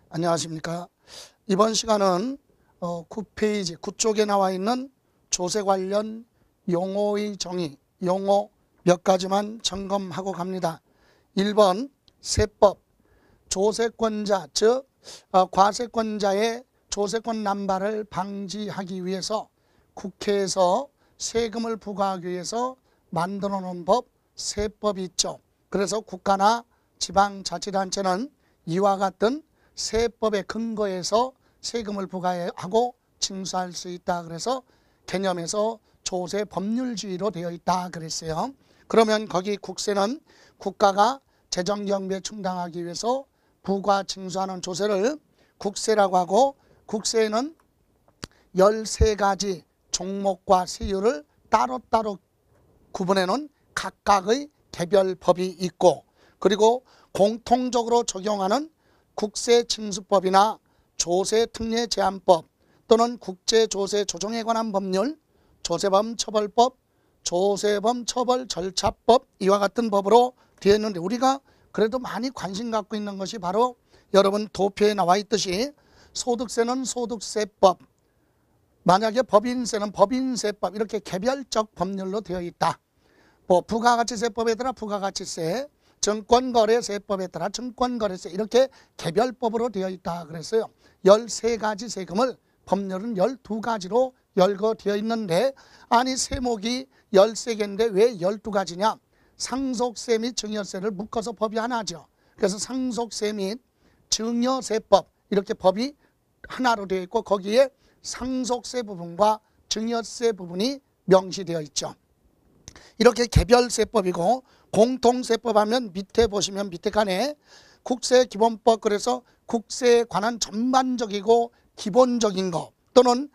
안녕하십니까. 이번 시간은 9페이지 9쪽에 나와 있는 조세 관련 용어의 정의, 용어 몇 가지만 점검하고 갑니다. 1번 세법, 조세권자 즉 과세권자의 조세권 남발을 방지하기 위해서 국회에서 세금을 부과하기 위해서 만들어 놓은 법, 세법이 있죠. 그래서 국가나 지방자치단체는 이와 같은 세법의 근거에서 세금을 부과하고 징수할 수 있다. 그래서 개념에서 조세 법률주의로 되어 있다 그랬어요. 그러면 거기 국세는 국가가 재정경비에 충당하기 위해서 부과 징수하는 조세를 국세라고 하고, 국세에는 13가지 종목과 세율을 따로따로 구분해 놓은 각각의 개별법이 있고, 그리고 공통적으로 적용하는 국세징수법이나 조세특례제한법 또는 국제조세 조정에 관한 법률, 조세범처벌법, 조세범처벌절차법 이와 같은 법으로 되어 있는데, 우리가 그래도 많이 관심 갖고 있는 것이 바로 여러분 도표에 나와 있듯이 소득세는 소득세법, 만약에 법인세는 법인세법, 이렇게 개별적 법률로 되어 있다. 부가가치세법에 따라 부가가치세, 증권거래세법에 따라 증권거래세, 이렇게 개별법으로 되어 있다 그랬어요. 13가지 세금을 법률은 12가지로 열거되어 있는데, 아니 세목이 13개인데 왜 12가지냐? 상속세 및 증여세를 묶어서 법이 하나죠. 그래서 상속세 및 증여세법, 이렇게 법이 하나로 되어 있고, 거기에 상속세 부분과 증여세 부분이 명시되어 있죠. 이렇게 개별세법이고, 공통세법 하면 밑에 보시면 밑에 칸에 국세기본법, 그래서 국세에 관한 전반적이고 기본적인 것, 또는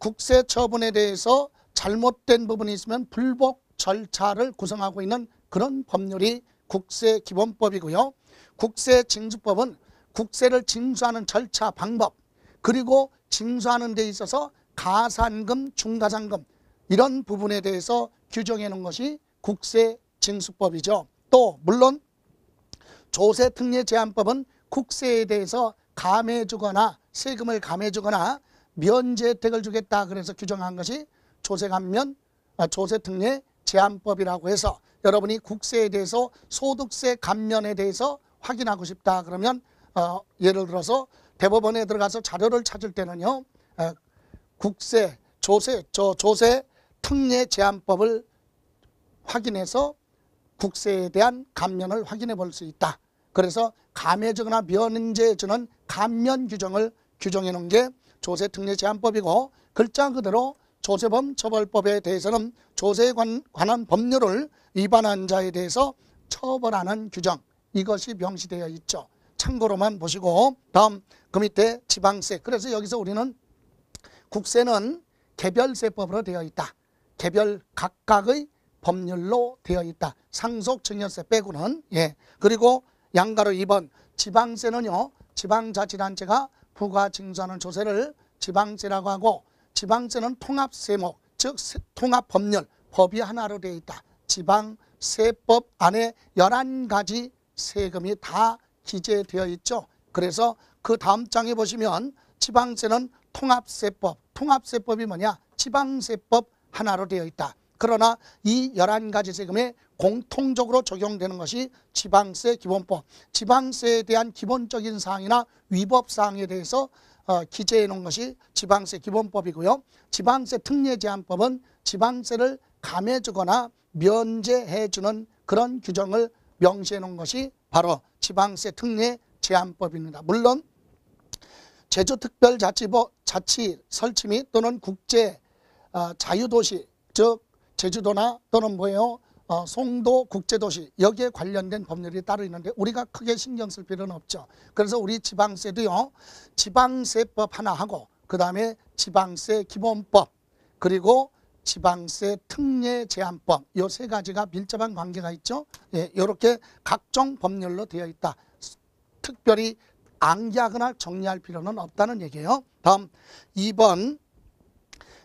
국세 처분에 대해서 잘못된 부분이 있으면 불복 절차를 구성하고 있는 그런 법률이 국세기본법이고요. 국세징수법은 국세를 징수하는 절차 방법, 그리고 징수하는 데 있어서 가산금, 중가산금 이런 부분에 대해서 규정해 놓은 것이 국세징수법이죠. 또 물론 조세특례제한법은 국세에 대해서 감해주거나 세금을 감해주거나 면제 혜택을 주겠다 그래서 규정한 것이 조세감면, 조세특례제한법이라고 해서, 여러분이 국세에 대해서 소득세 감면에 대해서 확인하고 싶다 그러면 예를 들어서 대법원에 들어가서 자료를 찾을 때는요, 국세, 조세특례제한법을 확인해서 국세에 대한 감면을 확인해 볼 수 있다. 그래서 감해주거나 면제해주는 감면 규정을 규정해 놓은 게 조세특례제한법이고, 글자 그대로 조세범처벌법에 대해서는 조세에 관한 법률을 위반한 자에 대해서 처벌하는 규정, 이것이 명시되어 있죠. 참고로만 보시고, 다음 그 밑에 지방세. 그래서 여기서 우리는 국세는 개별세법으로 되어 있다. 개별 각각의 법률로 되어 있다. 상속 증여세 빼고는. 그리고 양가로 2번 지방세는요, 지방자치단체가 부과 징수하는 조세를 지방세라고 하고, 지방세는 통합세목, 즉 통합법률, 법이 하나로 되어 있다. 지방세법 안에 11가지 세금이 다 기재되어 있죠. 그래서 그 다음 장에 보시면 지방세는 통합세법, 통합세법이 뭐냐? 지방세법 하나로 되어 있다. 그러나 이 11가지 세금에 공통적으로 적용되는 것이 지방세 기본법, 지방세에 대한 기본적인 사항이나 위법 사항에 대해서 기재해 놓은 것이 지방세 기본법이고요. 지방세 특례제한법은 지방세를 감해주거나 면제해 주는 그런 규정을 명시해 놓은 것이 바로 지방세 특례제한법입니다. 물론 제주특별자치 설치 및 또는 국제 자유도시, 즉 제주도나 또는 송도 국제도시, 여기에 관련된 법률이 따로 있는데 우리가 크게 신경 쓸 필요는 없죠. 그래서 우리 지방세도요, 지방세법 하나 하고, 그 다음에 지방세 기본법, 그리고 지방세 특례제한법, 이 세 가지가 밀접한 관계가 있죠. 이렇게 각종 법률로 되어 있다. 특별히 암기하거나 정리할 필요는 없다는 얘기예요. 다음 2번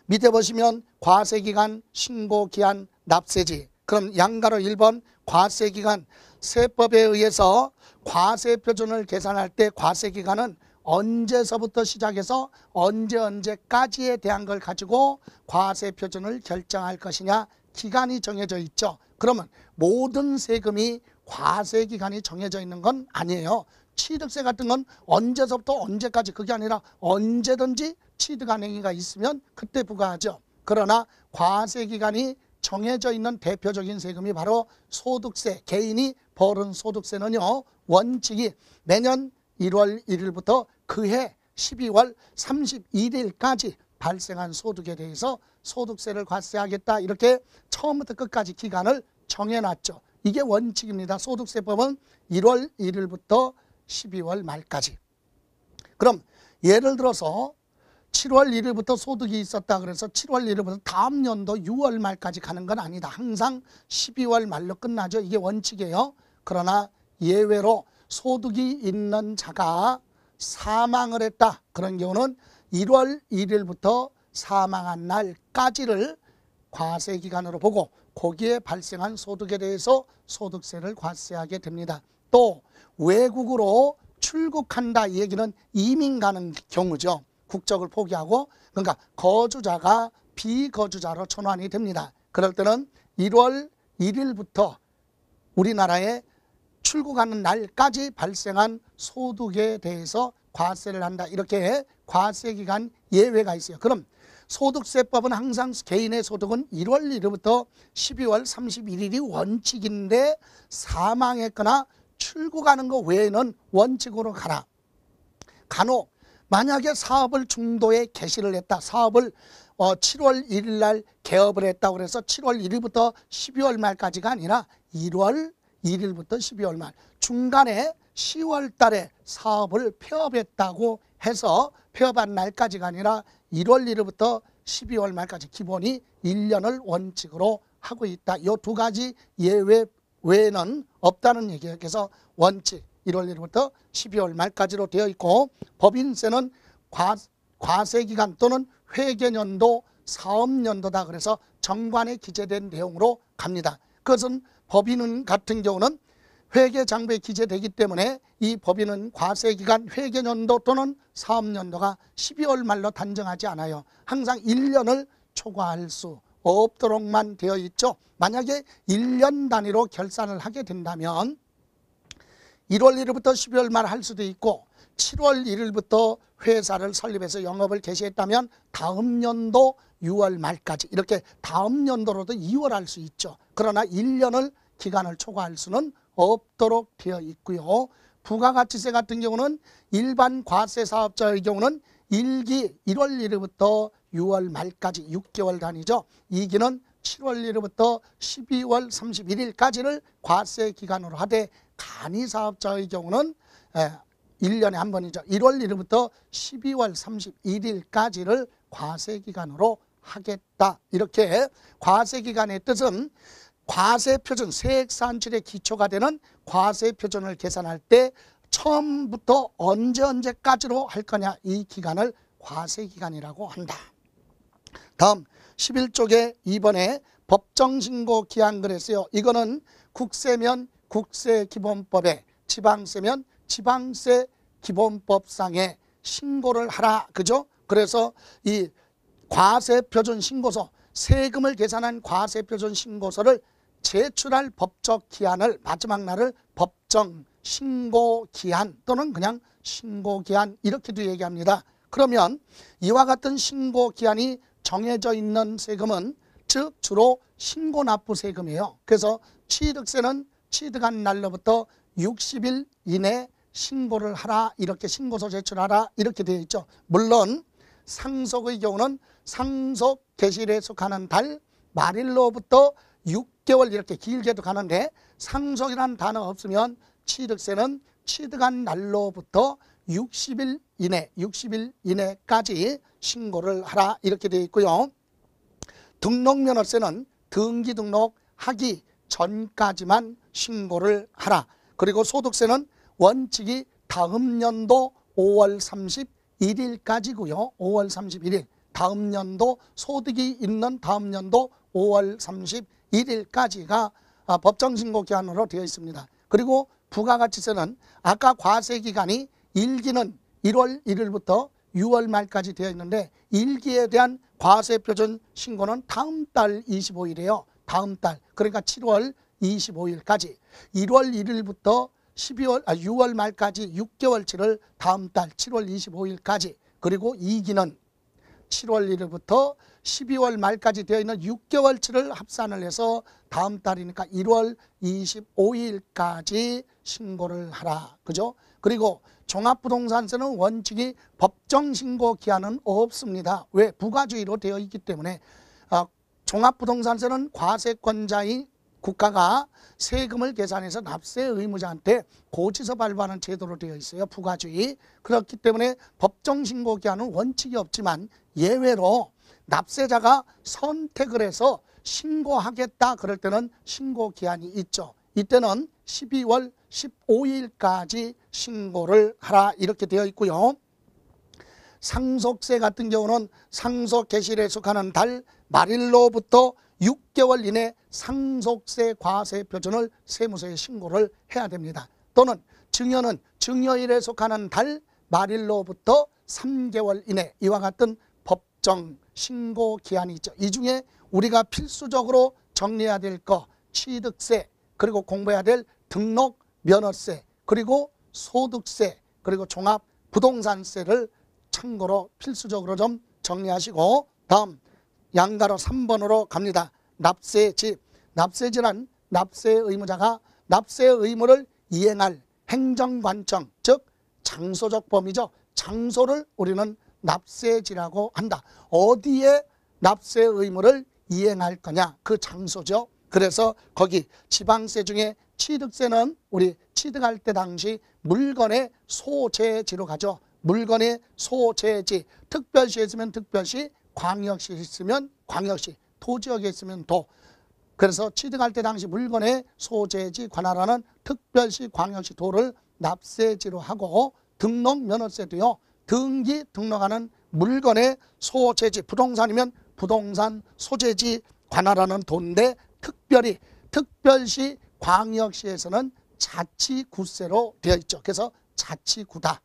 밑에 보시면 과세기간, 신고기한, 납세지. 그럼 양가로 1번 과세기간, 세법에 의해서 과세표준을 계산할 때 과세기간은 언제서부터 시작해서 언제까지에 대한 걸 가지고 과세 표준을 결정할 것이냐 기간이 정해져 있죠. 그러면 모든 세금이 과세 기간이 정해져 있는 건 아니에요. 취득세 같은 건 언제서부터 언제까지 그게 아니라 언제든지 취득한 행위가 있으면 그때 부과하죠. 그러나 과세 기간이 정해져 있는 대표적인 세금이 바로 소득세, 개인이 벌은 소득세는요. 원칙이 매년 1월 1일부터 그해 12월 31일까지 발생한 소득에 대해서 소득세를 과세하겠다 이렇게 처음부터 끝까지 기간을 정해놨죠. 이게 원칙입니다. 소득세법은 1월 1일부터 12월 말까지. 그럼 예를 들어서 7월 1일부터 소득이 있었다 그래서 7월 1일부터 다음 연도 6월 말까지 가는 건 아니다. 항상 12월 말로 끝나죠. 이게 원칙이에요. 그러나 예외로 소득이 있는 자가 사망을 했다. 그런 경우는 1월 1일부터 사망한 날까지를 과세 기간으로 보고 거기에 발생한 소득에 대해서 소득세를 과세하게 됩니다. 또 외국으로 출국한다 이 얘기는 이민 가는 경우죠. 국적을 포기하고 그러니까 거주자가 비거주자로 전환이 됩니다. 그럴 때는 1월 1일부터 우리나라에 출국하는 날까지 발생한 소득에 대해서 과세를 한다. 이렇게 과세기간 예외가 있어요. 그럼 소득세법은 항상 개인의 소득은 1월 1일부터 12월 31일이 원칙인데 사망했거나 출국하는 것 외에는 원칙으로 가라. 간혹 만약에 사업을 중도에 개시를 했다. 사업을 7월 1일 날 개업을 했다고 그래서 7월 1일부터 12월 말까지가 아니라 1월 1일부터 12월 말 중간에 10월 달에 사업을 폐업했다고 해서 폐업한 날까지가 아니라 1월 1일부터 12월 말까지 기본이 1년을 원칙으로 하고 있다. 이 두 가지 예외 외에는 없다는 얘기예요. 그래서 원칙 1월 1일부터 12월 말까지로 되어 있고 법인세는 과세기간 또는 회계년도, 사업년도다. 그래서 정관에 기재된 내용으로 갑니다. 그것은 법인 같은 경우는 회계장부에 기재되기 때문에 이 법인은 과세기간 회계년도 또는 사업년도가 12월 말로 단정하지 않아요. 항상 1년을 초과할 수 없도록만 되어 있죠. 만약에 1년 단위로 결산을 하게 된다면 1월 1일부터 12월 말 할 수도 있고 7월 1일부터 회사를 설립해서 영업을 개시했다면 다음 연도 6월 말까지 이렇게 다음 연도로도 2월 할 수 있죠. 그러나 1년을 기간을 초과할 수는 없도록 되어 있고요. 부가가치세 같은 경우는 일반 과세 사업자의 경우는 1기 1월 1일부터 6월 말까지 6개월 단위죠. 2기는 7월 1일부터 12월 31일까지를 과세 기간으로 하되 간이사업자의 경우는 1년에 한 번이죠. 1월 1일부터 12월 31일까지를 과세 기간으로 하겠다. 이렇게 과세 기간의 뜻은 과세표준, 세액산출의 기초가 되는 과세표준을 계산할 때 처음부터 언제까지로 할 거냐 이 기간을 과세기간이라고 한다. 다음 11쪽에 2번에 법정신고 기한 그랬어요. 이거는 국세면 국세기본법에, 지방세면 지방세기본법상에 신고를 하라. 그죠? 그래서 이 과세표준 신고서, 세금을 계산한 과세표준 신고서를 제출할 법적 기한을 마지막 날을 법정 신고기한 또는 그냥 신고기한 이렇게도 얘기합니다. 그러면 이와 같은 신고기한이 정해져 있는 세금은 즉 주로 신고납부세금이에요. 그래서 취득세는 취득한 날로부터 60일 이내 신고를 하라, 이렇게 신고서 제출하라 이렇게 되어 있죠. 물론 상속의 경우는 상속 개시일에 속하는 달 말일로부터 6개월 이렇게 길게도 가는데 상속이라는 단어 없으면 취득세는 취득한 날로부터 60일 이내까지 신고를 하라 이렇게 되어 있고요. 등록면허세는 등기 등록하기 전까지만 신고를 하라. 그리고 소득세는 원칙이 다음 연도 5월 31일까지고요. 5월 31일 다음 연도 소득이 있는 다음 연도 5월 31일까지가 법정신고 기한으로 되어 있습니다. 그리고 부가가치세는 아까 과세기간이 1기는 1월 1일부터 6월 말까지 되어 있는데 일기에 대한 과세표준 신고는 다음 달 25일이에요. 다음 달. 그러니까 7월 25일까지. 1월 1일부터 6월 말까지 6개월치를 다음 달 7월 25일까지. 그리고 2기는 7월 1일부터 12월 말까지 되어 있는 6개월치를 합산을 해서 다음 달이니까 1월 25일까지 신고를 하라. 그죠? 그리고 종합부동산세는 원칙이 법정신고 기한은 없습니다. 왜? 부가주의로 되어 있기 때문에 종합부동산세는 과세권자인 국가가 세금을 계산해서 납세 의무자한테 고지서 발부하는 제도로 되어 있어요. 부가주의. 그렇기 때문에 법정신고 기한은 원칙이 없지만 예외로 납세자가 선택을 해서 신고하겠다 그럴 때는 신고 기한이 있죠. 이때는 12월 15일까지 신고를 하라 이렇게 되어 있고요. 상속세 같은 경우는 상속 개시일에 속하는 달 말일로부터 6개월 이내 상속세 과세 표준을 세무서에 신고를 해야 됩니다. 또는 증여는 증여일에 속하는 달 말일로부터 3개월 이내 이와 같은 법정 신고 기한이 있죠. 이 중에 우리가 필수적으로 정리해야 될 거 취득세, 그리고 공부해야 될 등록 면허세, 그리고 소득세, 그리고 종합부동산세를 참고로 필수적으로 좀 정리하시고 다음 양가로 3번으로 갑니다. 납세지. 납세지란 납세 의무자가 납세 의무를 이행할 행정관청, 즉 장소적 범위죠. 장소를 우리는 납세지라고 한다. 어디에 납세 의무를 이행할 거냐, 그 장소죠. 그래서 거기 지방세 중에 취득세는 우리 취득할 때 당시 물건의 소재지로 가죠. 물건의 소재지. 특별시에 있으면 특별시, 광역시에 있으면 광역시, 도지역에 있으면 도. 그래서 취득할 때 당시 물건의 소재지 관할하는 특별시, 광역시, 도를 납세지로 하고 등록 면허세도요. 등기 등록하는 물건의 소재지, 부동산이면 부동산 소재지 관할하는 도인데 특별시, 광역시에서는 자치구세로 되어 있죠. 그래서 자치구다.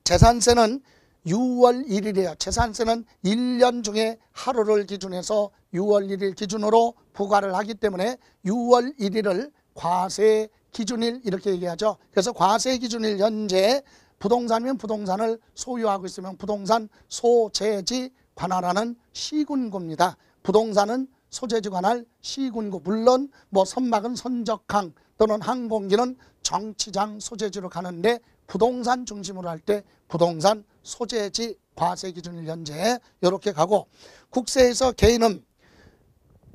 재산세는 6월 1일이에요. 재산세는 1년 중에 하루를 기준해서 6월 1일 기준으로 부과를 하기 때문에 6월 1일을 과세 기준일 이렇게 얘기하죠. 그래서 과세 기준일 현재 부동산이면 부동산을 소유하고 있으면 부동산 소재지 관할하는 시군구입니다. 부동산은 소재지 관할 시군구. 물론 뭐 선박은 선적항 또는 항공기는 정치장 소재지로 가는데 부동산 중심으로 할 때 부동산 소재지 과세 기준일 현재 이렇게 가고, 국세에서 개인은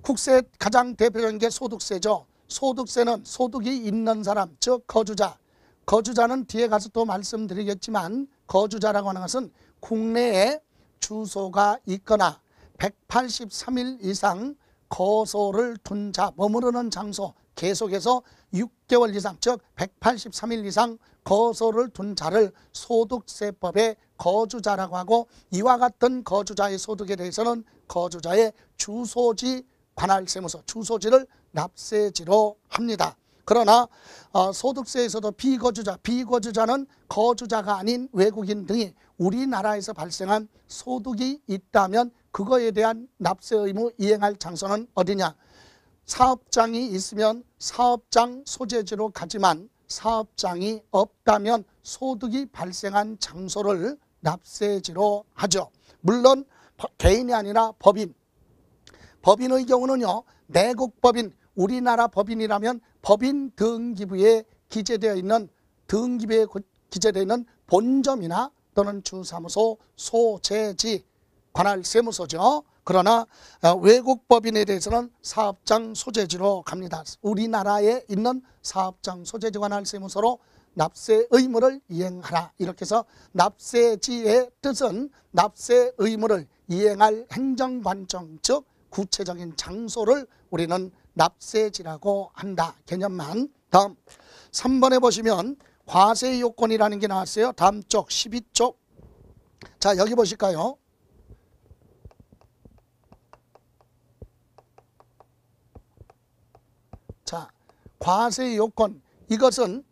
국세 가장 대표적인 게 소득세죠. 소득세는 소득이 있는 사람, 즉 거주자. 거주자는 뒤에 가서 또 말씀드리겠지만 거주자라고 하는 것은 국내에 주소가 있거나 183일 이상 거소를 둔 자, 머무르는 장소 계속해서 6개월 이상, 즉 183일 이상 거소를 둔 자를 소득세법의 거주자라고 하고, 이와 같은 거주자의 소득에 대해서는 거주자의 주소지 관할세무서, 주소지를 납세지로 합니다. 그러나 소득세에서도 비거주자는 거주자가 아닌 외국인 등이 우리나라에서 발생한 소득이 있다면 그거에 대한 납세 의무 이행할 장소는 어디냐? 사업장이 있으면 사업장 소재지로 가지만 사업장이 없다면 소득이 발생한 장소를 납세지로 하죠. 물론 개인이 아니라 법인. 법인의 경우는요, 내국법인, 우리나라 법인이라면 법인 등기부에 기재되어 있는 본점이나 또는 주사무소 소재지 관할 세무서죠. 그러나 외국 법인에 대해서는 사업장 소재지로 갑니다. 우리나라에 있는 사업장 소재지 관할 세무서로 납세 의무를 이행하라. 이렇게 해서 납세지의 뜻은 납세 의무를 이행할 행정관청, 즉 구체적인 장소를 우리는 납세지라고 한다. 개념만. 다음 3번에 보시면 과세 요건이라는 게 나왔어요. 다음 쪽 12쪽. 자, 여기 보실까요? 자, 과세 요건. 이것은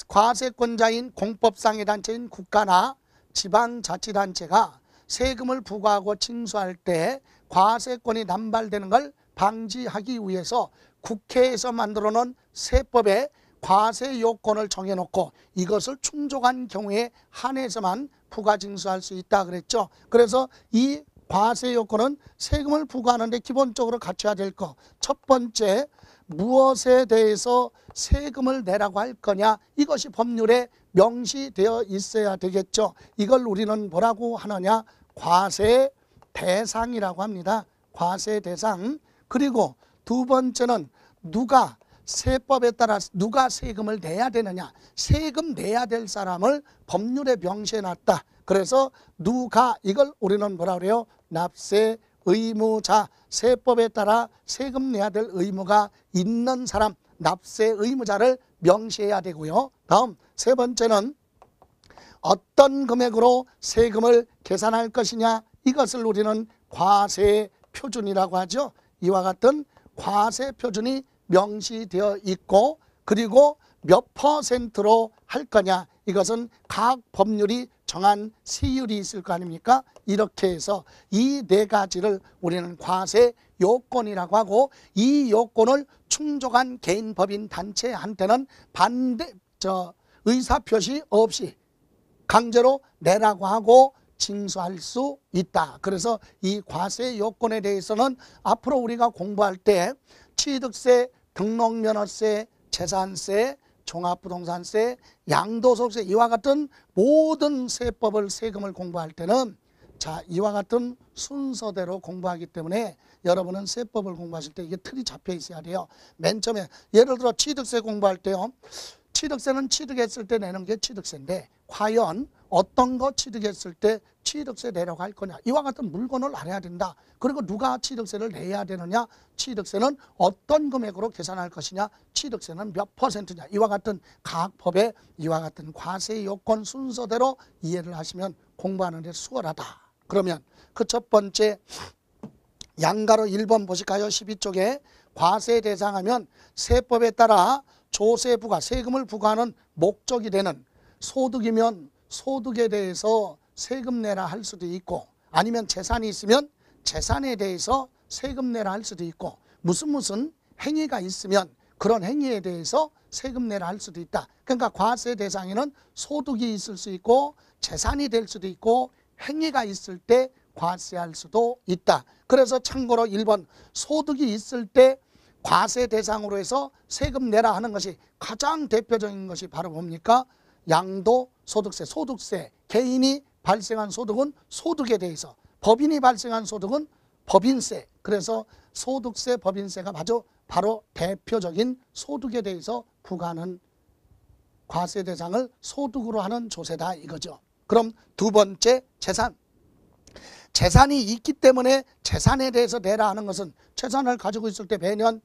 과세권자인 공법상의 단체인 국가나 지방자치단체가 세금을 부과하고 징수할 때 과세권이 남발되는 걸 방지하기 위해서 국회에서 만들어 놓은 세법에 과세 요건을 정해놓고 이것을 충족한 경우에 한해서만 부과징수할 수 있다 그랬죠. 그래서 이 과세 요건은 세금을 부과하는데 기본적으로 갖춰야 될 것. 첫 번째, 무엇에 대해서 세금을 내라고 할 거냐, 이것이 법률에 명시되어 있어야 되겠죠. 이걸 우리는 뭐라고 하느냐, 과세 대상이라고 합니다. 과세 대상. 그리고 두 번째는 누가 세법에 따라 누가 세금을 내야 되느냐, 세금 내야 될 사람을 법률에 명시해 놨다. 그래서 누가, 이걸 우리는 뭐라 그래요? 납세 의무자. 세법에 따라 세금 내야 될 의무가 있는 사람, 납세 의무자를 명시해야 되고요. 다음 세 번째는 어떤 금액으로 세금을 계산할 것이냐, 이것을 우리는 과세 표준이라고 하죠. 이와 같은 과세 표준이 명시되어 있고, 그리고 몇 퍼센트로 할 거냐, 이것은 각 법률이 정한 세율이 있을 거 아닙니까? 이렇게 해서 이 네 가지를 우리는 과세 요건이라고 하고, 이 요건을 충족한 개인, 법인, 단체한테는 의사표시 없이 강제로 내라고 하고 징수할 수 있다. 그래서 이 과세 요건에 대해서는 앞으로 우리가 공부할 때 취득세, 등록면허세, 재산세, 종합부동산세, 양도소득세, 이와 같은 모든 세법을, 세금을 공부할 때는 자, 이와 같은 순서대로 공부하기 때문에 여러분은 세법을 공부하실 때 이게 틀이 잡혀 있어야 돼요. 맨 처음에 예를 들어 취득세 공부할 때요, 취득세는 취득했을 때 내는 게 취득세인데 과연 어떤 거 취득했을 때 취득세 내라고 할 거냐, 이와 같은 물건을 알아야 된다. 그리고 누가 취득세를 내야 되느냐, 취득세는 어떤 금액으로 계산할 것이냐, 취득세는 몇 퍼센트냐, 이와 같은 각 법의 이와 같은 과세 요건 순서대로 이해를 하시면 공부하는 데 수월하다. 그러면 그 첫 번째 양가로 1번 보실까요? 12쪽에 과세 대상하면 세법에 따라 조세 부과, 세금을 부과하는 목적이 되는 소득이면 소득에 대해서 세금 내라 할 수도 있고, 아니면 재산이 있으면 재산에 대해서 세금 내라 할 수도 있고, 무슨 행위가 있으면 그런 행위에 대해서 세금 내라 할 수도 있다. 그러니까 과세 대상에는 소득이 있을 수 있고 재산이 될 수도 있고 행위가 있을 때 과세할 수도 있다. 그래서 참고로 1번 소득이 있을 때 과세 대상으로 해서 세금 내라 하는 것이 가장 대표적인 것이 바로 뭡니까? 양도소득세, 소득세. 개인이 발생한 소득은 소득에 대해서, 법인이 발생한 소득은 법인세. 그래서 소득세, 법인세가 바로 대표적인 소득에 대해서 부과하는 과세 대상을 소득으로 하는 조세다 이거죠. 그럼 두 번째 재산. 재산이 있기 때문에 재산에 대해서 내라 하는 것은 재산을 가지고 있을 때 매년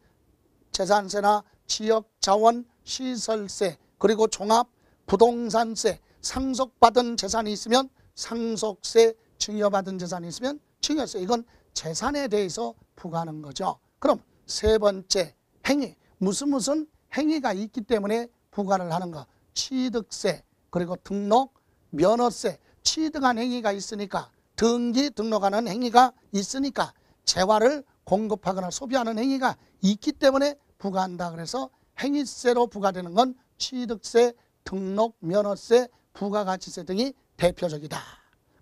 재산세나 지역자원 시설세, 그리고 종합부동산세, 상속받은 재산이 있으면 상속세, 증여받은 재산이 있으면 증여세, 이건 재산에 대해서 부과하는 거죠. 그럼 세 번째 행위, 무슨 행위가 있기 때문에 부과를 하는 거. 취득세, 그리고 등록, 면허세. 취득한 행위가 있으니까, 등록하는 행위가 있으니까, 재화를 공급하거나 소비하는 행위가 있기 때문에 부과한다. 그래서 행위세로 부과되는 건 취득세, 등록, 면허세, 부가가치세 등이 대표적이다.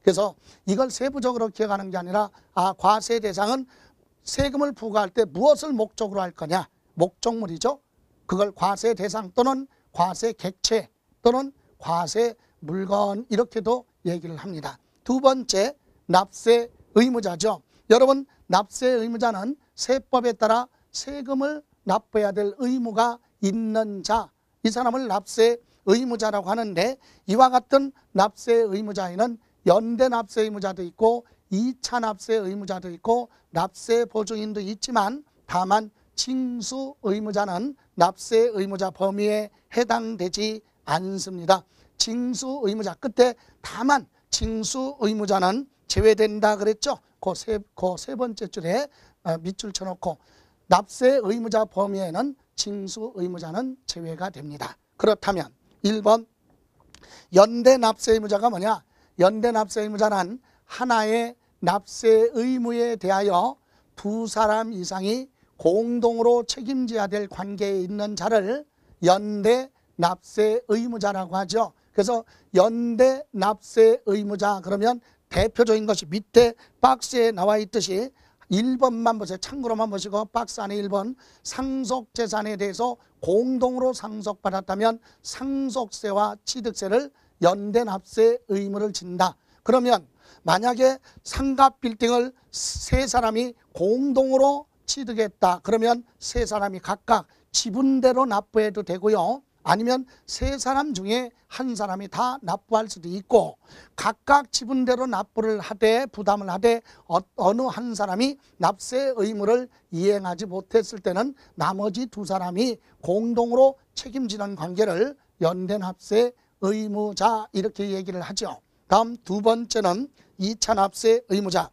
그래서 이걸 세부적으로 기억하는 게 아니라 과세 대상은 세금을 부과할 때 무엇을 목적으로 할 거냐, 목적물이죠. 그걸 과세 대상 또는 과세 객체 또는 과세 물건, 이렇게도 얘기를 합니다. 두 번째 납세 의무자죠. 여러분, 납세 의무자는 세법에 따라 세금을 납부해야 될 의무가 있는 자, 이 사람을 납세 의무자라고 하는데, 이와 같은 납세 의무자에는 연대 납세 의무자도 있고 2차 납세 의무자도 있고 납세 보증인도 있지만, 다만 징수 의무자는 납세 의무자 범위에 해당되지 않습니다. 징수 의무자 끝에 다만 징수 의무자는 제외된다 그랬죠. 그 세 번째 줄에 밑줄 쳐놓고 납세 의무자 범위에는 징수 의무자는 제외가 됩니다. 그렇다면 1번 연대 납세 의무자가 뭐냐? 연대 납세 의무자는 하나의 납세 의무에 대하여 두 사람 이상이 공동으로 책임져야 될 관계에 있는 자를 연대 납세 의무자라고 하죠. 그래서 연대 납세 의무자 그러면 대표적인 것이 밑에 박스에 나와 있듯이 1번만 보세요. 참고로만 보시고 박스 안에 1번 상속재산에 대해서 공동으로 상속받았다면 상속세와 취득세를 연대 납세 의무를 진다. 그러면 만약에 상가 빌딩을 세 사람이 공동으로 취득했다. 그러면 세 사람이 각각 지분대로 납부해도 되고요. 아니면 세 사람 중에 한 사람이 다 납부할 수도 있고 각각 지분대로 납부를 하되 부담을 하되 어느 한 사람이 납세 의무를 이행하지 못했을 때는 나머지 두 사람이 공동으로 책임지는 관계를 연대 납세 의무자 이렇게 얘기를 하죠. 다음 두 번째는 2차 납세 의무자.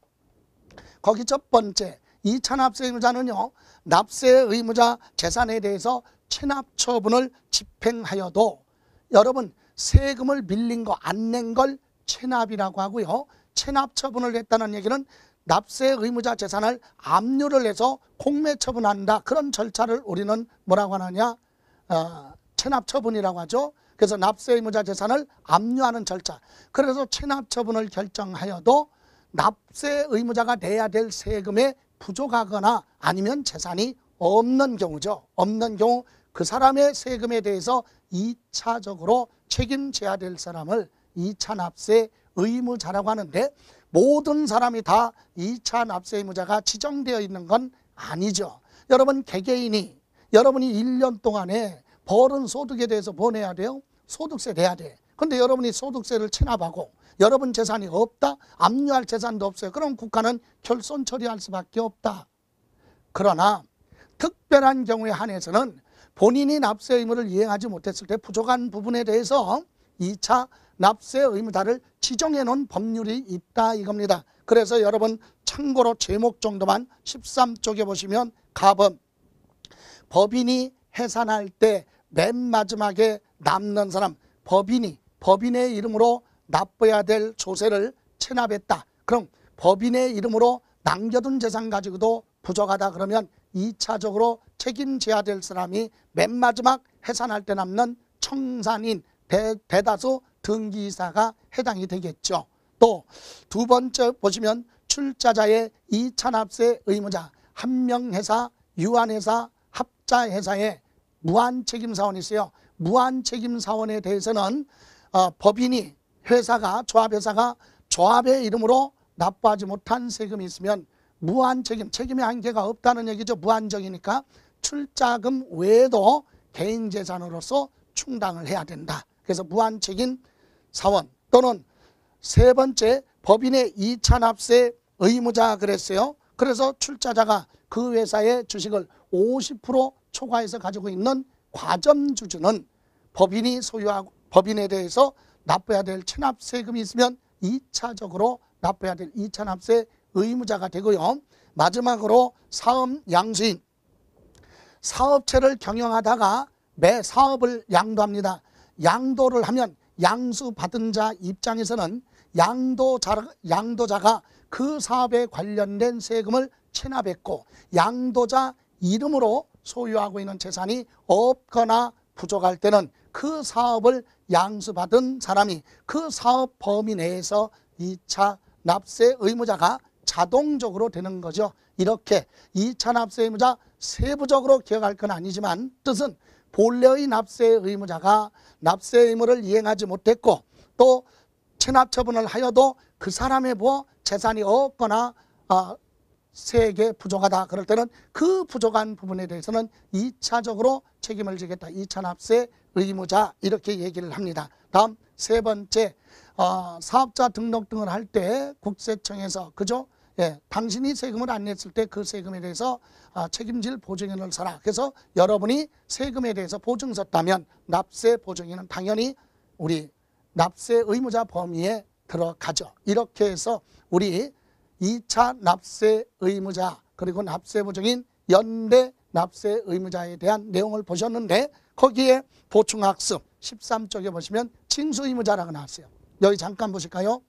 거기 첫 번째 2차 납세 의무자는요. 납세 의무자 재산에 대해서 체납 처분을 집행하여도 여러분 세금을 빌린 거 안 낸 걸 체납이라고 하고요. 체납 처분을 했다는 얘기는 납세 의무자 재산을 압류를 해서 공매 처분한다. 그런 절차를 우리는 뭐라고 하느냐? 체납 처분이라고 하죠. 그래서 납세 의무자 재산을 압류하는 절차. 그래서 체납 처분을 결정하여도 납세 의무자가 내야 될 세금에 부족하거나 아니면 재산이 없는 경우죠. 없는 경우 그 사람의 세금에 대해서 2차적으로 책임져야 될 사람을 2차 납세 의무자라고 하는데 모든 사람이 다 2차 납세 의무자가 지정되어 있는 건 아니죠. 여러분 개개인이 여러분이 1년 동안에 벌은 소득에 대해서 뭐 내야 돼요? 소득세 내야 돼. 근데 여러분이 소득세를 체납하고 여러분 재산이 없다? 압류할 재산도 없어요. 그럼 국가는 결손 처리할 수밖에 없다. 그러나 특별한 경우에 한해서는 본인이 납세 의무를 이행하지 못했을 때 부족한 부분에 대해서 2차 납세 의무자를 지정해 놓은 법률이 있다 이겁니다. 그래서 여러분 참고로 제목 정도만 13쪽에 보시면 가법 법인이 해산할 때 맨 마지막에 남는 사람 법인의 이름으로 납부해야 될 조세를 체납했다. 그럼 법인의 이름으로 남겨둔 재산 가지고도 부족하다 그러면 2차적으로 책임져야 될 사람이 맨 마지막 해산할 때 남는 청산인 대다수 등기이사가 해당이 되겠죠. 또 두 번째 보시면 출자자의 2차 납세 의무자 한명회사, 유한회사, 합자회사에 무한책임사원이 있어요. 무한책임사원에 대해서는 법인이 회사가 조합회사가 조합의 이름으로 납부하지 못한 세금이 있으면 무한책임, 책임의 한계가 없다는 얘기죠. 무한정이니까 출자금 외에도 개인재산으로서 충당을 해야 된다. 그래서 무한책임 사원 또는 세 번째 법인의 2차 납세 의무자 그랬어요. 그래서 출자자가 그 회사의 주식을 50% 초과해서 가지고 있는 과점주주는 법인이 소유하고 법인에 대해서 납부해야 될 체납세금이 있으면 2차적으로 납부해야 될 2차 납세 의무자가 되고요. 마지막으로 사업 양수인 사업체를 경영하다가 매 사업을 양도합니다. 양도를 하면 양수받은 자 입장에서는 양도자가 그 사업에 관련된 세금을 체납했고 양도자 이름으로 소유하고 있는 재산이 없거나 부족할 때는 그 사업을 양수받은 사람이 그 사업 범위 내에서 2차 납세 의무자가 자동적으로 되는 거죠. 이렇게 2차 납세 의무자 세부적으로 기억할 건 아니지만 뜻은 본래의 납세 의무자가 납세 의무를 이행하지 못했고 또 체납 처분을 하여도 그 사람의 재산이 없거나 세액에 부족하다 그럴 때는 그 부족한 부분에 대해서는 2차적으로 책임을 지겠다. 2차 납세 의무자 이렇게 얘기를 합니다. 다음 세 번째 사업자 등록 등을 할 때 국세청에서 그죠? 예, 당신이 세금을 안 냈을 때 그 세금에 대해서 책임질 보증인을 서라. 그래서 여러분이 세금에 대해서 보증 섰다면 납세 보증인은 당연히 우리 납세 의무자 범위에 들어가죠. 이렇게 해서 우리 2차 납세 의무자 그리고 납세 보증인 연대 납세 의무자에 대한 내용을 보셨는데 거기에 보충학습 13쪽에 보시면 징수 의무자라고 나왔어요. 여기 잠깐 보실까요?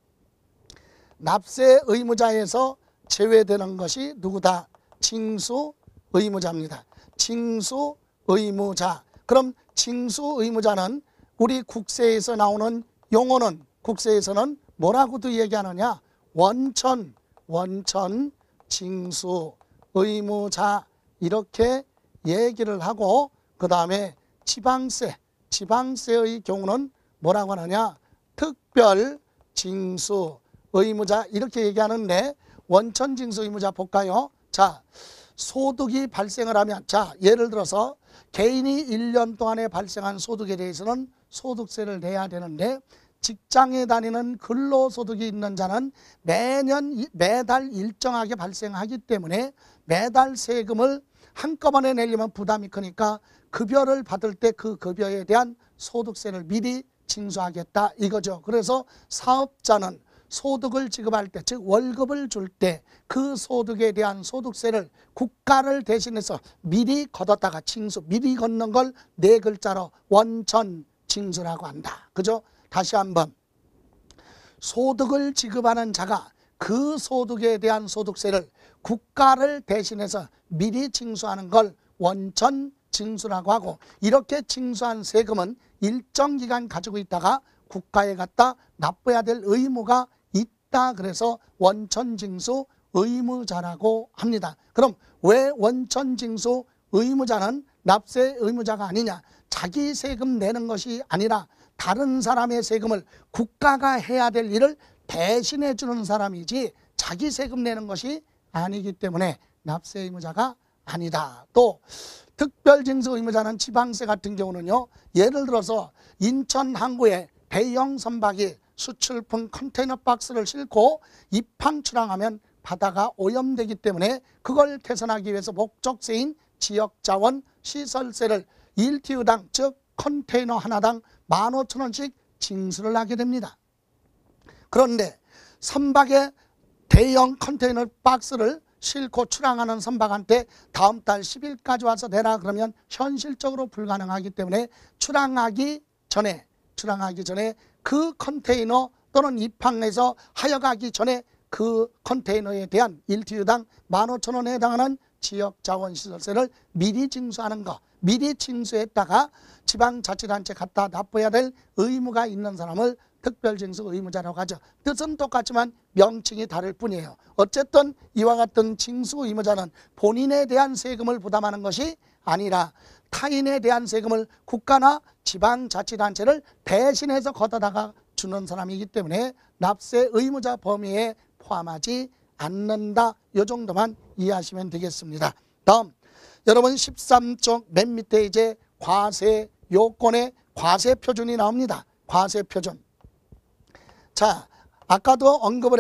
납세 의무자에서 제외되는 것이 누구다? 징수 의무자입니다. 징수 의무자. 그럼 징수 의무자는 우리 국세에서 나오는 용어는 국세에서는 뭐라고도 얘기하느냐? 원천 징수 의무자 이렇게 얘기를 하고 그 다음에 지방세의 경우는 뭐라고 하느냐? 특별 징수 의무자 이렇게 얘기하는데 원천 징수 의무자 볼까요? 자, 소득이 발생을 하면 자, 예를 들어서 개인이 1년 동안에 발생한 소득에 대해서는 소득세를 내야 되는데 직장에 다니는 근로소득이 있는 자는 매달 일정하게 발생하기 때문에 매달 세금을 한꺼번에 내려면 부담이 크니까 급여를 받을 때 그 급여에 대한 소득세를 미리 징수하겠다 이거죠. 그래서 사업자는 소득을 지급할 때, 즉 월급을 줄 때 그 소득에 대한 소득세를 국가를 대신해서 미리 걷었다가 징수, 미리 걷는 걸 네 글자로 원천 징수라고 한다. 그죠? 다시 한번 소득을 지급하는 자가 그 소득에 대한 소득세를 국가를 대신해서 미리 징수하는 걸 원천 징수라고 하고 이렇게 징수한 세금은 일정 기간 가지고 있다가 국가에 갖다 납부해야 될 의무가 있다. 그래서 원천 징수 의무자라고 합니다. 그럼 왜 원천 징수 의무자는 납세 의무자가 아니냐? 자기 세금 내는 것이 아니라 다른 사람의 세금을 국가가 해야 될 일을 대신해 주는 사람이지 자기 세금 내는 것이 아니기 때문에 납세 의무자가 아니다. 또 특별징수 의무자는 지방세 같은 경우는요. 예를 들어서 인천 항구에 대형 선박이 수출품 컨테이너 박스를 싣고 입항 출항하면 바다가 오염되기 때문에 그걸 개선하기 위해서 목적세인 지역자원 시설세를 1TU당 즉 컨테이너 하나당 15,000원씩 징수를 하게 됩니다. 그런데 선박에 대형 컨테이너 박스를 싣고 출항하는 선박한테 다음 달 10일까지 와서 내라 그러면 현실적으로 불가능하기 때문에 출항하기 전에 그 컨테이너 또는 입항해서 하여가기 전에 그 컨테이너에 대한 1TU당 15,000원에 해당하는 지역자원시설세를 미리 징수하는 거. 미리 징수했다가 지방자치단체 갖다 납부해야 될 의무가 있는 사람을 특별징수 의무자라고 하죠. 뜻은 똑같지만 명칭이 다를 뿐이에요. 어쨌든 이와 같은 징수 의무자는 본인에 대한 세금을 부담하는 것이 아니라 타인에 대한 세금을 국가나 지방자치단체를 대신해서 걷어다가 주는 사람이기 때문에 납세 의무자 범위에 포함하지 않는다. 이 정도만 이해하시면 되겠습니다. 다음 여러분 13쪽 맨 밑에 이제 과세 요건의 과세 표준이 나옵니다. 과세 표준. 자, 아까도 언급을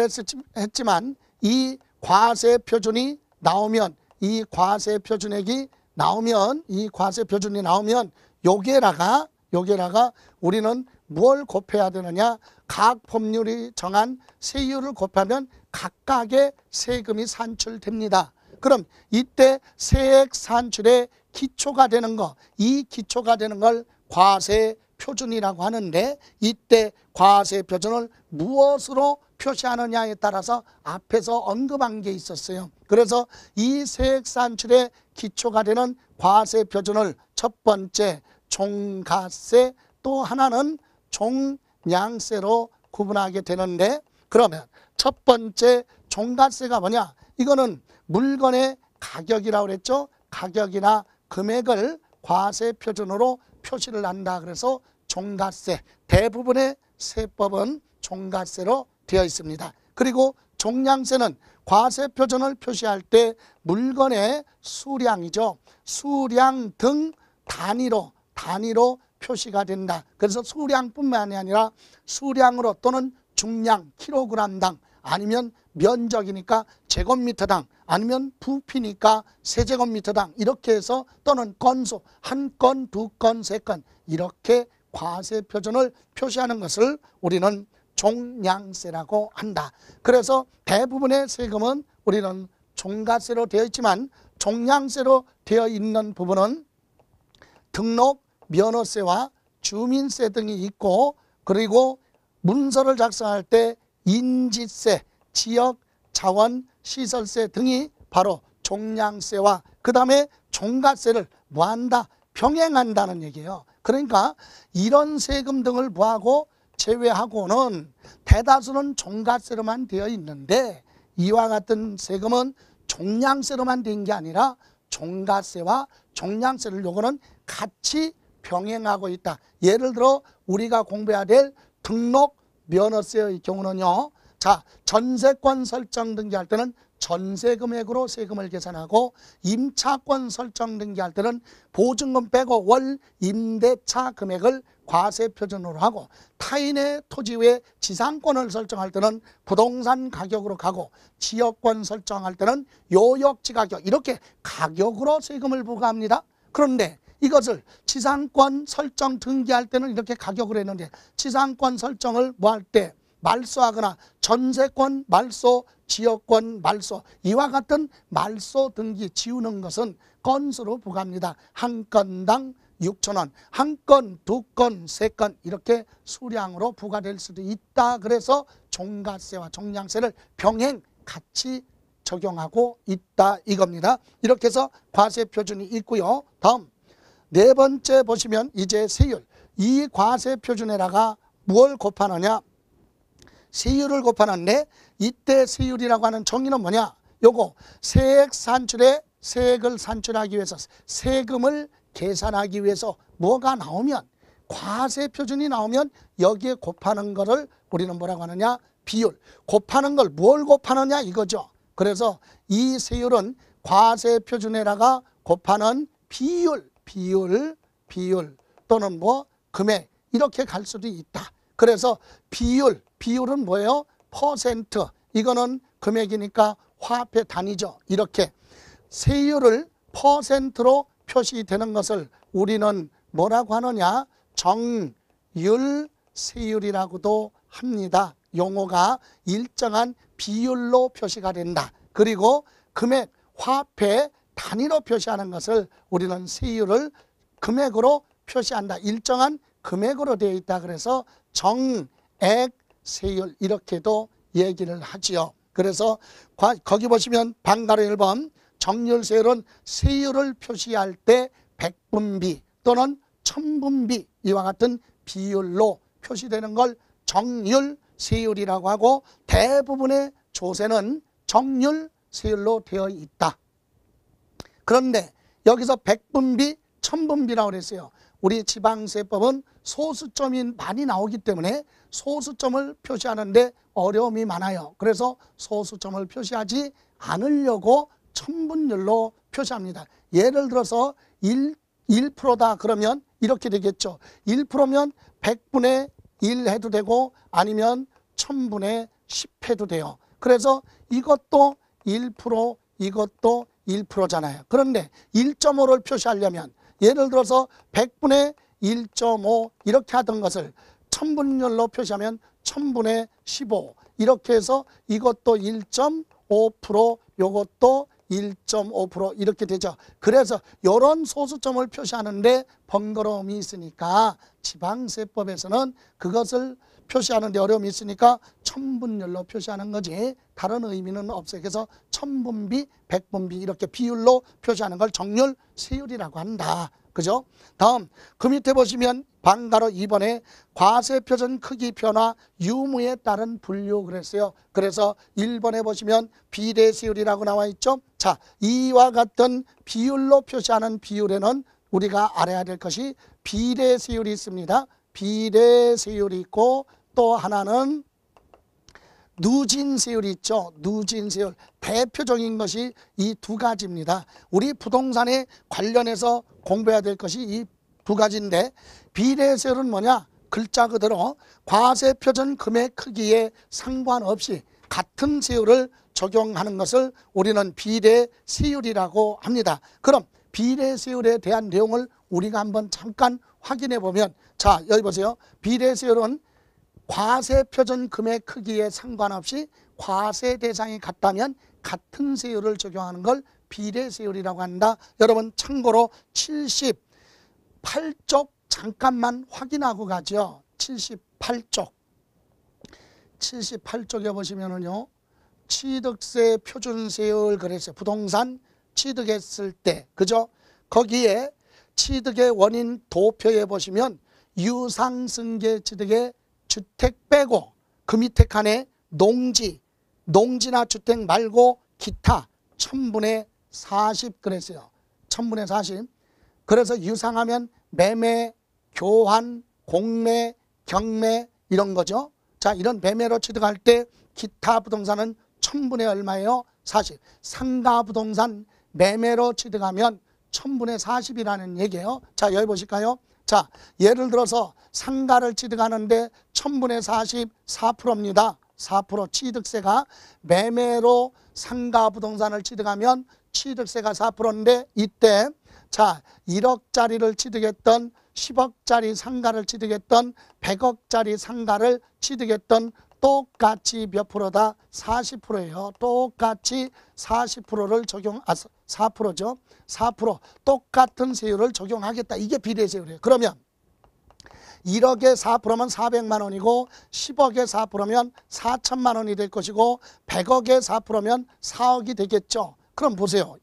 했지만 이 과세 표준이 나오면 이 과세 표준액이 나오면 이 과세 표준이 나오면 요게다가 우리는 뭘 곱해야 되느냐? 각 법률이 정한 세율을 곱하면 각각의 세금이 산출됩니다. 그럼 이때 세액 산출의 기초가 되는 거, 이 기초가 되는 걸 과세 표준이라고 하는데 이때 과세 표준을 무엇으로 표시하느냐에 따라서 앞에서 언급한 게 있었어요. 그래서 이 세액 산출의 기초가 되는 과세 표준을 첫 번째 종가세 또 하나는 종량세로 구분하게 되는데 그러면 첫 번째 종가세가 뭐냐? 이거는 물건의 가격이라고 그랬죠. 가격이나 금액을 과세 표준으로 표시를 한다. 그래서 종가세, 대부분의 세법은 종가세로 되어 있습니다. 그리고 종량세는 과세 표준을 표시할 때 물건의 수량이죠. 수량 등 단위로 표시가 된다. 그래서 수량뿐만이 아니라 수량으로 또는 중량 킬로그램당 아니면 면적이니까 제곱미터당 아니면 부피니까 세제곱미터당 이렇게 해서 또는 건수 한 건, 두 건, 세 건 이렇게 과세 표준을 표시하는 것을 우리는 종량세라고 한다. 그래서 대부분의 세금은 우리는 종가세로 되어 있지만 종량세로 되어 있는 부분은 등록 면허세와 주민세 등이 있고, 그리고 문서를 작성할 때 인지세, 지역 자원 시설세 등이 바로 종량세와 그 다음에 종가세를 뭐한다? 병행한다는 얘기예요. 그러니까 이런 세금 등을 부하고 제외하고는 대다수는 종가세로만 되어 있는데, 이와 같은 세금은 종량세로만 된 게 아니라 종가세와 종량세를 요거는 같이 병행하고 있다. 예를 들어 우리가 공부해야 될 등록 면허세의 경우는요, 자, 전세권 설정 등기할 때는 전세 금액으로 세금을 계산하고, 임차권 설정 등기할 때는 보증금 빼고 월 임대차 금액을 과세 표준으로 하고, 타인의 토지 외 지상권을 설정할 때는 부동산 가격으로 가고, 지역권 설정할 때는 요역지 가격, 이렇게 가격으로 세금을 부과합니다. 그런데 이것을 지상권 설정 등기할 때는 이렇게 가격으로 했는데, 지상권 설정을 뭐 할 때 말소하거나 전세권 말소, 지역권 말소, 이와 같은 말소 등기 지우는 것은 건수로 부과합니다. 한 건당 6,000원, 한 건, 두 건, 세 건 이렇게 수량으로 부과될 수도 있다. 그래서 종가세와 종량세를 병행 같이 적용하고 있다 이겁니다. 이렇게 해서 과세 표준이 있고요. 다음 네 번째 보시면 이제 세율. 이 과세 표준에다가 뭘 곱하느냐? 세율을 곱하는데, 이때 세율이라고 하는 정의는 뭐냐? 요거 세액 산출에 세액을 산출하기 위해서, 세금을 계산하기 위해서 뭐가 나오면, 과세 표준이 나오면 여기에 곱하는 거를 우리는 뭐라고 하느냐? 비율. 곱하는 걸 뭘 곱하느냐 이거죠. 그래서 이 세율은 과세 표준에다가 곱하는 비율 또는 뭐 금액, 이렇게 갈 수도 있다. 그래서 비율은 뭐예요? 퍼센트. 이거는 금액이니까 화폐 단위죠. 이렇게 세율을 퍼센트로 표시되는 것을 우리는 뭐라고 하느냐? 정율 세율이라고도 합니다. 용어가 일정한 비율로 표시가 된다. 그리고 금액, 화폐 단위로 표시하는 것을 우리는 세율을 금액으로 표시한다. 일정한 금액으로 되어 있다. 그래서 정액 세율 이렇게도 얘기를 하지요. 그래서 거기 보시면 방가로 1번 정률 세율은 세율을 표시할 때 백분비 또는 천분비 이와 같은 비율로 표시되는 걸 정률 세율이라고 하고, 대부분의 조세는 정률 세율로 되어 있다. 그런데 여기서 백분비, 천분비라고 그랬어요. 우리 지방세법은 소수점이 많이 나오기 때문에 소수점을 표시하는데 어려움이 많아요. 그래서 소수점을 표시하지 않으려고 천분율로 표시합니다. 예를 들어서 1%다 그러면 이렇게 되겠죠. 1%면 100분의 1 해도 되고 아니면 1000분의 10 해도 돼요. 그래서 이것도 1%, 이것도 1%잖아요. 그런데 1.5를 표시하려면 예를 들어서 100분의 1.5 이렇게 하던 것을 1000분율로 표시하면 1000분의 15 이렇게 해서 이것도 1.5%, 이것도 1.5% 이렇게 되죠. 그래서 이런 소수점을 표시하는데 번거로움이 있으니까 지방세법에서는 그것을 표시하는데 어려움이 있으니까 천분율로 표시하는 거지 다른 의미는 없어요. 그래서 천분비, 백분비 이렇게 비율로 표시하는 걸 정률 세율이라고 한다. 그죠? 다음 그 밑에 보시면 방가로 2번에 과세표준 크기 변화 유무에 따른 분류 그랬어요. 그래서 1번에 보시면 비례세율이라고 나와 있죠. 자, 이와 같은 비율로 표시하는 비율에는 우리가 알아야 될 것이 비례세율이 있습니다. 비례세율이 있고 또 하나는 누진세율이 있죠. 누진세율. 대표적인 것이 이 두 가지입니다. 우리 부동산에 관련해서 공부해야 될 것이 이 두 가지인데, 비례세율은 뭐냐? 글자 그대로 과세표준 금액 크기에 상관없이 같은 세율을 적용하는 것을 우리는 비례세율이라고 합니다. 그럼 비례세율에 대한 내용을 우리가 한번 잠깐 확인해 보면, 자 여기 보세요. 비례세율은 과세표준 금액 크기에 상관없이 과세 대상이 같다면 같은 세율을 적용하는 걸 비례세율이라고 한다. 여러분 참고로 78쪽 잠깐만 확인하고 가죠. 78쪽에 보시면은요, 취득세 표준세율 그랬어요. 부동산 취득했을 때, 그죠? 거기에 취득의 원인 도표에 보시면 유상승계 취득의 주택 빼고 그 밑에 칸에 농지나 주택 말고 기타 1000분의 40 그랬어요. 1000분의 40. 그래서 유상하면 매매, 교환, 공매, 경매 이런 거죠. 자, 이런 매매로 취득할 때 기타 부동산은 1000분의 얼마예요? 40. 상가 부동산 매매로 취득하면 1000분의 40이라는 얘기예요. 자, 여기 보실까요? 자, 예를 들어서 상가를 취득하는데 1000분의 40, 4%입니다. 4% 취득세가 매매로 상가 부동산을 취득하면 취득세가 4%인데 이때 자 1억짜리를 취득했던 10억짜리 상가를 취득했던 100억짜리 상가를 취득했던 똑같이 몇 프로다? 40%예요. 똑같이 40%를 4%죠. 4% 똑같은 세율을 적용하겠다. 이게 비례세율이에요. 그러면 1억에 4%면 400만 원이고 10억에 4%면 4천만 원이 될 것이고 100억에 4%면 4억이 되겠죠. 그럼 보세요.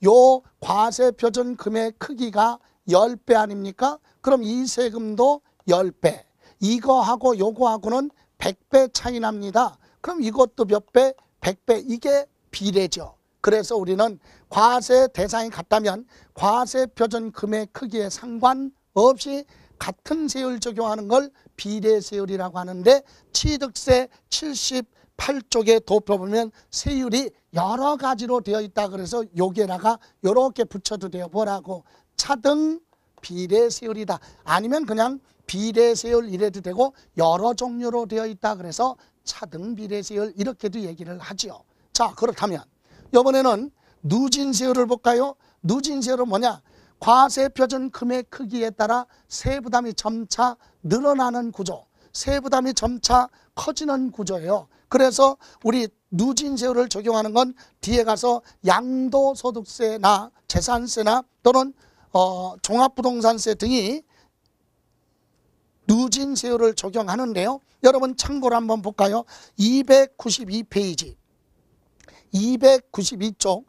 요 과세표준 금액 크기가 10배 아닙니까? 그럼 이 세금도 10배. 이거하고 요거하고는 100배 차이 납니다. 그럼 이것도 몇 배? 100배. 이게 비례죠. 그래서 우리는 과세 대상이 같다면 과세표준 금액 크기에 상관없이 같은 세율 적용하는 걸 비례세율이라고 하는데 취득세 78쪽에 도표보면 세율이 여러 가지로 되어 있다. 그래서 여기에다가 이렇게 붙여도 돼요. 뭐라고? 차등 비례세율이다. 아니면 그냥 비례세율 이래도 되고 여러 종류로 되어 있다. 그래서 차등 비례세율 이렇게도 얘기를 하죠. 자, 그렇다면 이번에는 누진세율을 볼까요? 누진세율은 뭐냐? 과세표준 금액 크기에 따라 세부담이 점차 늘어나는 구조, 세부담이 점차 커지는 구조예요. 그래서 우리 누진세율을 적용하는 건 뒤에 가서 양도소득세나 재산세나 또는 종합부동산세 등이 누진세율을 적용하는데요. 여러분 참고로 한번 볼까요? 292페이지 292쪽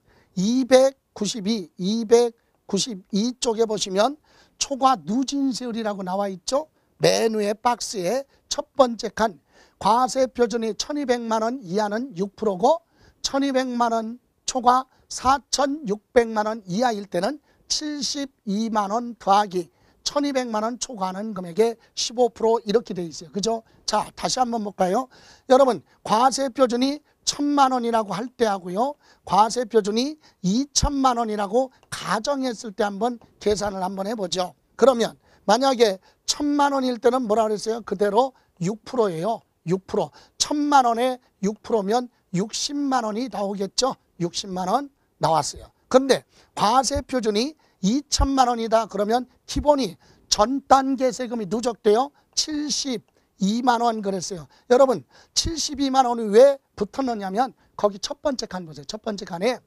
292쪽에 보시면 초과 누진세율이라고 나와 있죠. 맨 위에 박스에 첫 번째 칸 과세표준이 1200만 원 이하는 6%고 1200만 원 초과 4600만 원 이하일 때는 72만 원 더하기 1200만 원 초과하는 금액의 15% 이렇게 돼 있어요. 그죠? 자, 다시 한번 볼까요? 여러분, 과세표준이 1000만 원이라고 할 때 하고요. 과세표준이 2000만 원이라고 가정했을 때 한번 계산을 한번 해보죠. 그러면 만약에 1000만 원일 때는 뭐라 그랬어요? 그대로 6%예요. 6%. 1000만 원에 6%면 60만 원이 나오겠죠. 60만 원 나왔어요. 그런데 과세표준이 2000만 원이다. 그러면 기본이 전 단계 세금이 누적돼요. 72만 원 그랬어요. 여러분 72만 원이 왜 붙었느냐면 거기 첫 번째 칸 보세요. 첫 번째 칸에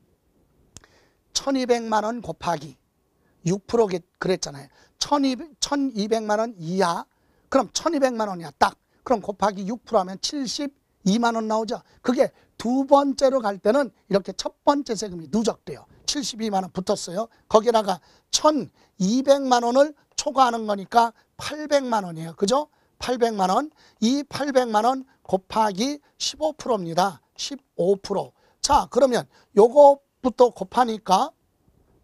1200만 원 곱하기 6% 그랬잖아요. 1200만 원 이하 그럼 1200만 원이야 딱. 그럼 곱하기 6% 하면 72만 원 나오죠. 그게 두 번째로 갈 때는 이렇게 첫 번째 세금이 누적돼요. 72만 원 붙었어요. 거기다가 1200만 원을 초과하는 거니까 800만 원이에요. 그죠? 800만 원. 이 800만 원 곱하기 15%입니다. 15%. 자, 그러면 요거부터 곱하니까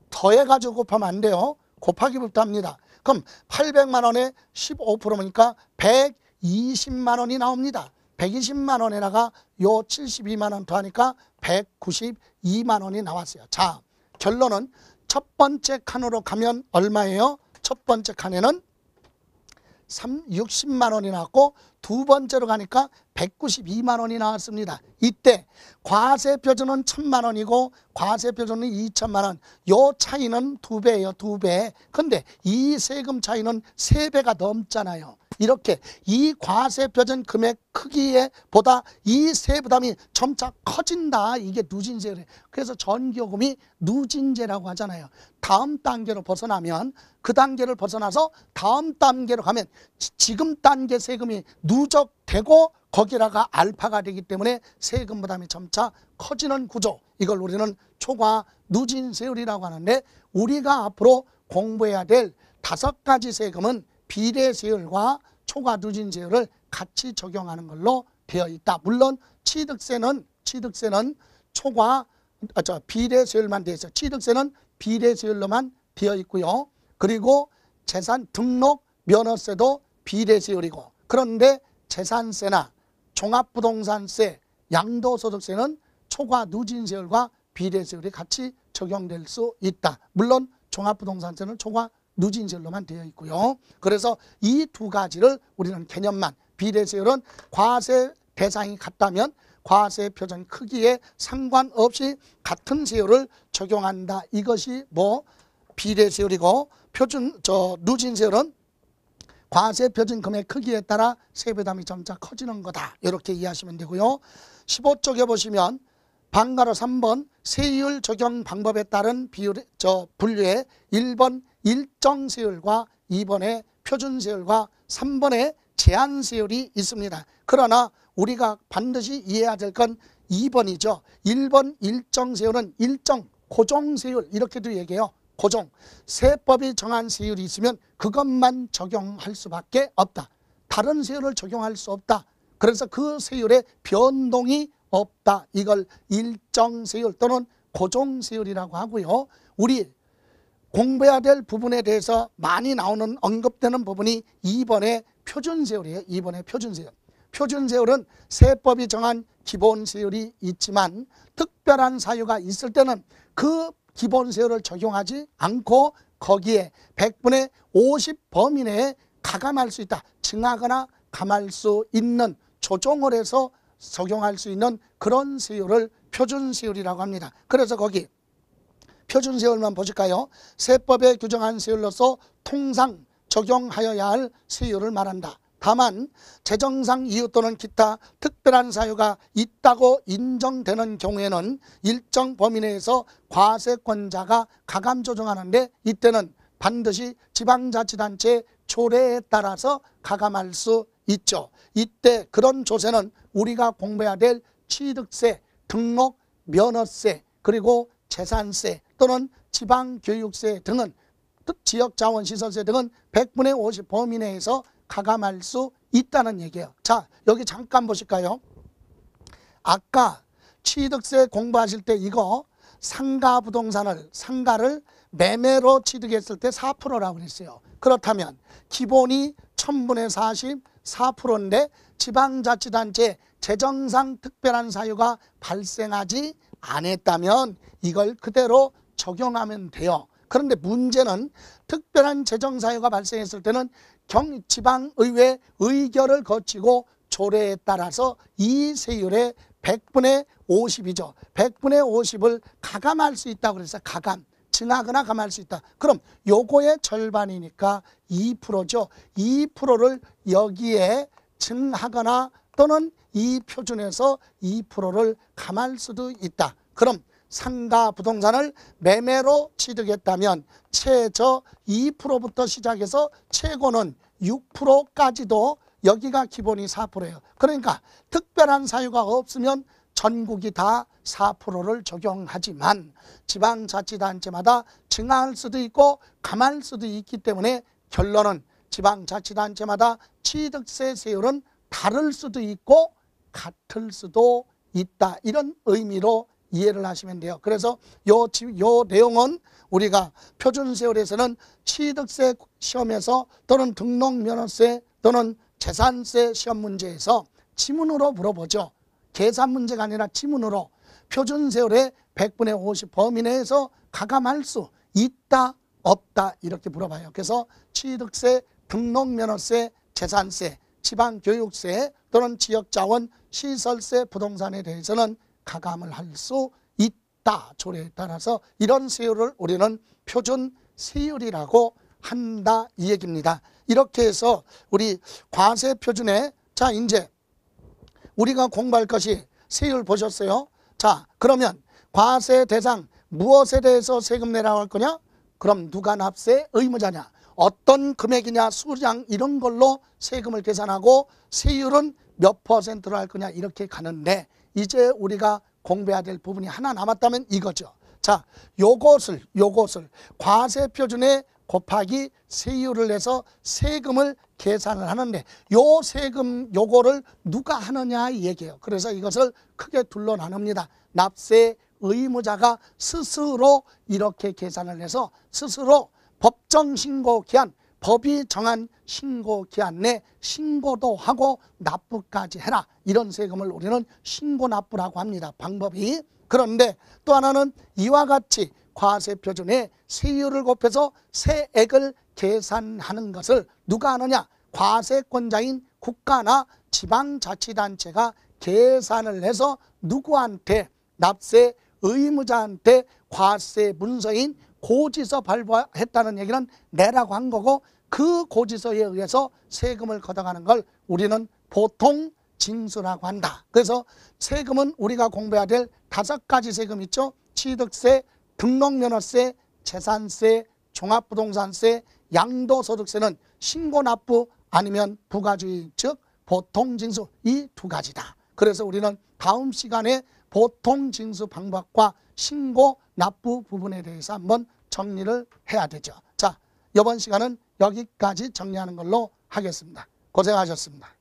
더해가지고 곱하면 안 돼요. 곱하기부터 합니다. 그럼 800만 원에 15%니까 120만 원이 나옵니다. 120만 원에다가 요 72만 원 더하니까 192만 원이 나왔어요. 자, 결론은 첫 번째 칸으로 가면 얼마예요? 첫 번째 칸에는 60만 원이 나왔고 두 번째로 가니까 192만 원이 나왔습니다. 이때 과세표준은 1,000만 원이고 과세표준은 2천만 원. 요 차이는 2배예요. 2배. 근데 이 세금 차이는 3배가 넘잖아요. 이렇게 이 과세표준 금액 크기에 보다 이 세부담이 점차 커진다. 이게 누진세예요. 그래서 전기요금이 누진제라고 하잖아요. 다음 단계로 벗어나면 그 단계를 벗어나서 다음 단계로 가면 지금 단계 세금이 누적되고 거기다가 알파가 되기 때문에 세금 부담이 점차 커지는 구조. 이걸 우리는 초과 누진세율이라고 하는데 우리가 앞으로 공부해야 될 5가지 세금은 비례세율과 초과 누진세율을 같이 적용하는 걸로 되어 있다. 물론 취득세는 초과 비례세율만 되어 있어요. 취득세는 비례세율로만 되어 있고요. 그리고 재산 등록 면허세도 비례세율이고, 그런데 재산세나 종합부동산세, 양도소득세는 초과 누진세율과 비례세율이 같이 적용될 수 있다. 물론 종합부동산세는 초과 누진세율로만 되어 있고요. 그래서 이 2가지를 우리는 개념만, 비례세율은 과세 대상이 같다면 과세 표준 크기에 상관없이 같은 세율을 적용한다. 이것이 비례세율이고, 누진세율은 과세 표준 금액 크기에 따라 세부담이 점차 커지는 거다. 이렇게 이해하시면 되고요. 15쪽에 보시면 방가로 3번 세율 적용 방법에 따른 분류에 1번 일정세율과 2번에 표준세율과 3번에 제한세율이 있습니다. 그러나 우리가 반드시 이해해야 될 건 2번이죠. 1번 일정세율은 일정, 고정세율 이렇게도 얘기해요. 고정. 세법이 정한 세율이 있으면 그것만 적용할 수밖에 없다. 다른 세율을 적용할 수 없다. 그래서 그 세율에 변동이 없다. 이걸 일정세율 또는 고정세율이라고 하고요. 우리 공부해야 될 부분에 대해서 많이 나오는 언급되는 부분이 2번의 표준세율이에요. 2번의 표준세율. 표준세율은 세법이 정한 기본세율이 있지만 특별한 사유가 있을 때는 그 기본세율을 적용하지 않고 거기에 100분의 50 범위 내에 가감할 수 있다. 증하거나 감할 수 있는, 조정을 해서 적용할 수 있는 그런 세율을 표준세율이라고 합니다. 그래서 거기 표준세율만 보실까요? 세법에 규정한 세율로서 통상 적용하여야 할 세율을 말한다. 다만 재정상 이유 또는 기타 특별한 사유가 있다고 인정되는 경우에는 일정 범위 내에서 과세권자가 가감 조정하는데 이때는 반드시 지방자치단체 조례에 따라서 가감할 수 있죠. 이때 그런 조세는 우리가 공부해야 될 취득세, 등록, 면허세, 그리고 재산세 또는 지방교육세 등은 지역자원시설세 등은 100분의 50 범위 내에서 가감할 수 있다는 얘기예요. 자, 여기 잠깐 보실까요? 아까 취득세 공부하실 때 이거 상가를 매매로 취득했을 때 4%라고 그랬어요. 그렇다면 기본이 1000분의 40, 4%인데 지방자치단체 재정상 특별한 사유가 발생하지 않았다면 이걸 그대로 적용하면 돼요. 그런데 문제는 특별한 재정사유가 발생했을 때는 지방의회 의결을 거치고 조례에 따라서 이 세율의 100분의 50이죠. 100분의 50을 가감할 수 있다고 그래서 가감, 증하거나 감할 수 있다. 그럼 요거의 절반이니까 2%죠. 2%를 여기에 증하거나 또는 이 표준에서 2%를 감할 수도 있다. 그럼 상가 부동산을 매매로 취득했다면 최저 2%부터 시작해서 최고는 6%까지도 여기가 기본이 4%예요. 그러니까 특별한 사유가 없으면 전국이 다 4%를 적용하지만 지방자치단체마다 증하할 수도 있고 감할 수도 있기 때문에 결론은 지방자치단체마다 취득세 세율은 다를 수도 있고 같을 수도 있다. 이런 의미로 이해를 하시면 돼요. 그래서 요 내용은 우리가 표준세율에서는 취득세 시험에서 또는 등록면허세 또는 재산세 시험 문제에서 지문으로 물어보죠. 계산 문제가 아니라 지문으로 표준세율의 100분의 50 범위 내에서 가감할 수 있다 없다 이렇게 물어봐요. 그래서 취득세, 등록면허세, 재산세, 지방교육세 또는 지역자원, 시설세, 부동산에 대해서는 가감을 할 수 있다. 조례에 따라서 이런 세율을 우리는 표준 세율이라고 한다 이 얘기입니다. 이렇게 해서 우리 과세 표준에 자 이제 우리가 공부할 것이 세율 보셨어요? 자 그러면 과세 대상 무엇에 대해서 세금 내라고 할 거냐? 그럼 누가 납세 의무자냐? 어떤 금액이냐 수량 이런 걸로 세금을 계산하고 세율은 몇 퍼센트로 할 거냐 이렇게 가는데 이제 우리가 공부해야 될 부분이 하나 남았다면 이거죠. 자, 요것을 과세 표준에 곱하기 세율을 해서 세금을 계산을 하는데 요 세금 요거를 누가 하느냐 이 얘기예요. 그래서 이것을 크게 둘로 나눕니다. 납세 의무자가 스스로 이렇게 계산을 해서 스스로 법정 신고 기한, 법이 정한 신고 기한 내 신고도 하고 납부까지 해라. 이런 세금을 우리는 신고 납부라고 합니다. 방법이. 그런데 또 하나는 이와 같이 과세 표준에 세율을 곱해서 세액을 계산하는 것을 누가 하느냐? 과세권자인 국가나 지방자치단체가 계산을 해서 누구한테? 납세 의무자한테 과세 문서인 고지서 발부했다는 얘기는 내라고 한 거고 그 고지서에 의해서 세금을 걷어가는 걸 우리는 보통 징수라고 한다. 그래서 세금은 우리가 공부해야 될 5가지 세금 있죠. 취득세, 등록면허세, 재산세, 종합부동산세, 양도소득세는 신고납부 아니면 부가주의 즉 보통징수 이 2가지다. 그래서 우리는 다음 시간에 보통징수 방법과 신고납부 부분에 대해서 한번 정리를 해야 되죠. 자, 이번 시간은 여기까지 정리하는 걸로 하겠습니다. 고생하셨습니다.